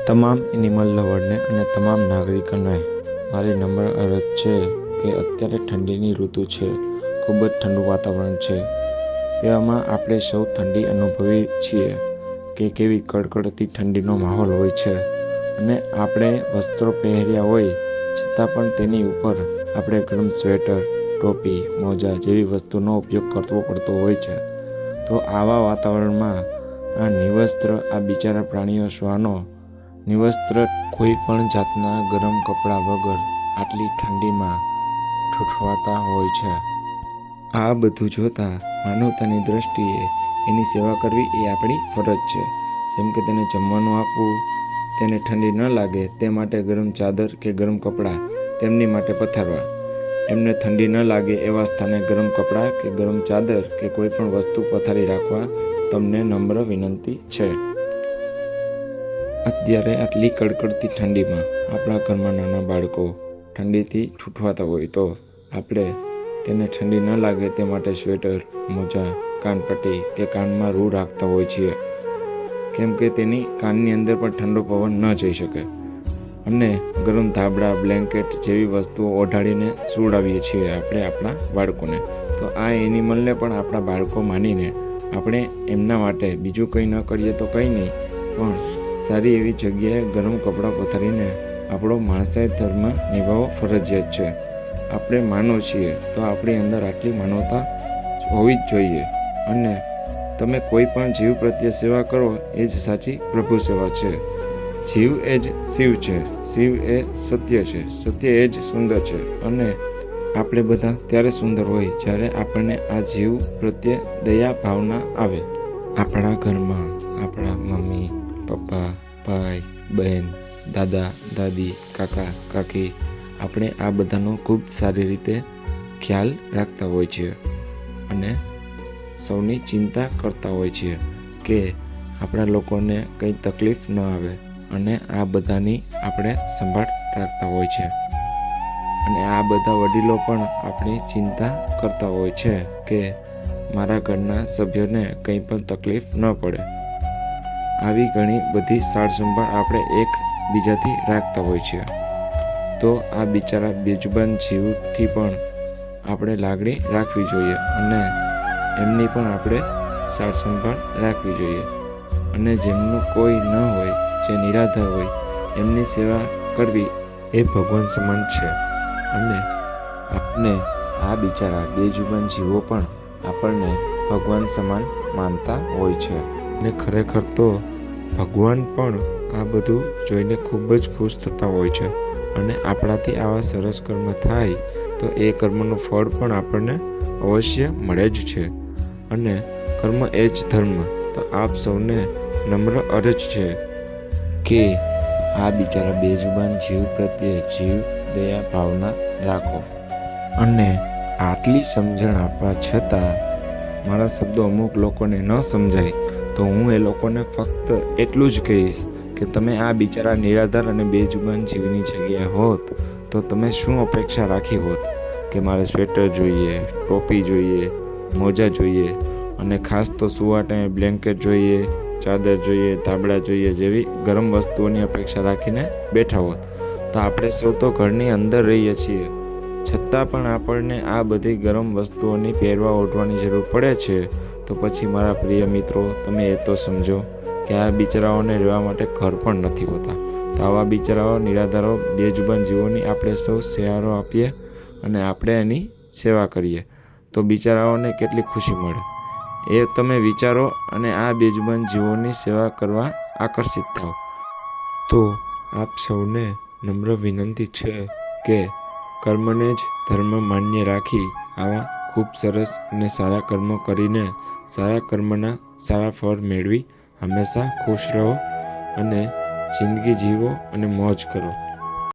તમામ એનિમલ લવરને અને તમામ નાગરિકોને મારી નમ્ર અરજ છે કે અત્યારે ઠંડીની ઋતુ છે, ખૂબ જ ઠંડુ વાતાવરણ છે. એવામાં આપણે સૌ ઠંડી અનુભવીએ છીએ કે કેવી કડકડતી ઠંડીનો માહોલ હોય છે અને આપણે વસ્ત્રો પહેર્યા હોય છતાં પણ તેની ઉપર આપણે ગરમ સ્વેટર, ટોપી, મોજા જેવી વસ્તુનો ઉપયોગ કરવો પડતો હોય છે. તો આવા વાતાવરણમાં આ નિવસ્ત્ર આ બિચારા પ્રાણીઓ શ્વાનો નિવસ્ત્ર કોઈ પણ જાતના ગરમ કપડાં વગર આટલી ઠંડીમાં ઠૂઠવાતા હોય છે. આ બધું જોતાં માનવતાની દ્રષ્ટિએ એની સેવા કરવી એ આપણી ફરજ છે. જેમ કે તેને જમવાનું આપવું, તેને ઠંડી ન લાગે તે માટે ગરમ ચાદર કે ગરમ કપડાં તેમની માટે પથારવા, એમને ઠંડી ન લાગે એવા સ્થાને ગરમ કપડાં કે ગરમ ચાદર કે કોઈ પણ વસ્તુ પથારી રાખવા તમને નમ્ર વિનંતી છે. અત્યારે આટલી કડકડતી ઠંડીમાં આપણા ઘરમાં નાના બાળકો ઠંડીથી ઠૂઠવાતા હોય તો આપણે તેને ઠંડી ન લાગે તે માટે સ્વેટર, મોજા, કાનપટ્ટી કે કાનમાં રૂ રાખતા હોય છીએ. કેમ કે તેની કાનની અંદર પણ ઠંડો પવન ન જઈ શકે અને ગરમ ધાબળા, બ્લેન્કેટ જેવી વસ્તુઓ ઓઢાડીને સુવડાવીએ છીએ આપણે આપણા બાળકોને. તો આ એનિમલને પણ આપણા બાળકો માનીને આપણે એમના માટે બીજું કંઈ ન કરીએ તો કંઈ નહીં, પણ સારી એવી જગ્યાએ ગરમ કપડાં પથારીને આપણો માણસાઈ ધર્મ નિભાવવો ફરજિયાત છે. આપણે માનવ છીએ તો આપણી અંદર આટલી માનવતા હોવી જ જોઈએ. અને તમે કોઈ પણ જીવ પ્રત્યે સેવા કરો એ જ સાચી પ્રભુ સેવા છે. જીવ એ જ શિવ છે, શિવ એ સત્ય છે, સત્ય એ જ સુંદર છે. અને આપણે બધા ત્યારે સુંદર હોય જ્યારે આપણને આ જીવ પ્રત્યે દયા ભાવના આવે. આપણા ઘરમાં આપણા મમ્મી, પપ્પા, ભાઈ, બહેન, દાદા, દાદી, કાકા, કાકી, આપણે આ બધાનો ખૂબ સારી રીતે ખ્યાલ રાખતા હોય છીએ અને સૌની ચિંતા કરતા હોય છીએ કે આપણા લોકોને કંઈ તકલીફ ન આવે અને આ બધાની આપણે સંભાળ રાખતા હોય છે. અને આ બધા વડીલો પણ આપણી ચિંતા કરતા હોય છે કે મારા ઘરના સભ્યોને કંઈ પણ તકલીફ ન પડે. આવી ઘણી બધી સાર સંભાળ આપણે એકબીજાથી રાખતા હોય છે. તો આ બિચારા બેજુબાન જીવથી પણ આપણે લાગણી રાખવી જોઈએ અને એમની પણ આપણે સાર સંભાળ રાખવી જોઈએ. અને જેમનું કોઈ ન હોય, જે નિરાધાર હોય, એમની સેવા કરવી એ ભગવાન સમાન છે. અને આપણે આ બિચારા બેજુબાન જીવો પણ આપણને ભગવાન સમાન માનતા હોય છે. અને ખરેખર તો ભગવાન પણ આ બધું જોઈને ખૂબ જ ખુશ થતા હોય છે. અને આપણાથી આવા સરસ કર્મ થાય તો એ કર્મનું ફળ પણ આપણને અવશ્ય મળે જ છે. અને કર્મ એ જ ધર્મ. તો આપ સૌને નમ્ર અરજ છે કે આ બિચારા બેજુબાન જીવ પ્રત્યે જીવ દયા ભાવના રાખો. અને આટલી સમજણ આપવા છતાં મારા શબ્દો અમુક લોકોને ન સમજાય તો હું એ લોકોને ફક્ત એટલું જ કહીશ કે તમે આ બિચારા નિરાધાર અને બેજુબાન જીવની જગ્યાએ હોત તો તમે શું અપેક્ષા રાખી હોત કે મારે સ્વેટર જોઈએ, ટોપી જોઈએ, મોજા જોઈએ અને ખાસ તો સુવા ટાઈમે બ્લેન્કેટ જોઈએ, ચાદર જોઈએ, ધાબળા જોઈએ જેવી ગરમ વસ્તુઓની અપેક્ષા રાખીને બેઠા હોત. તો આપણે સૌ તો ઘરની અંદર રહીએ છીએ છતાં પણ આપણને આ બધી ગરમ વસ્તુઓની પહેરવા ઓઢવાની જરૂર પડે છે. તો પછી મારા પ્રિય મિત્રો, તમે એ તો સમજો કે આ બિચારાઓને રહેવા માટે ઘર પણ નથી હોતા. તો આવા બિચારાઓ, નિરાધારો, બેજુબાન જીવોની આપણે સૌ સહારો આપીએ અને આપણે એની સેવા કરીએ તો બિચારાઓને કેટલી ખુશી મળે એ તમે વિચારો અને આ બેજુબાન જીવોની સેવા કરવા આકર્ષિત થાઓ. તો આપ સૌને નમ્ર વિનંતી છે કે કર્મને જ ધર્મ માન્ય રાખી આવા ખૂબ સરસ અને સારા કર્મો કરીને સારા કર્મના સારા ફળ મેળવી હંમેશા ખુશ રહો અને જિંદગી જીવો અને મોજ કરો.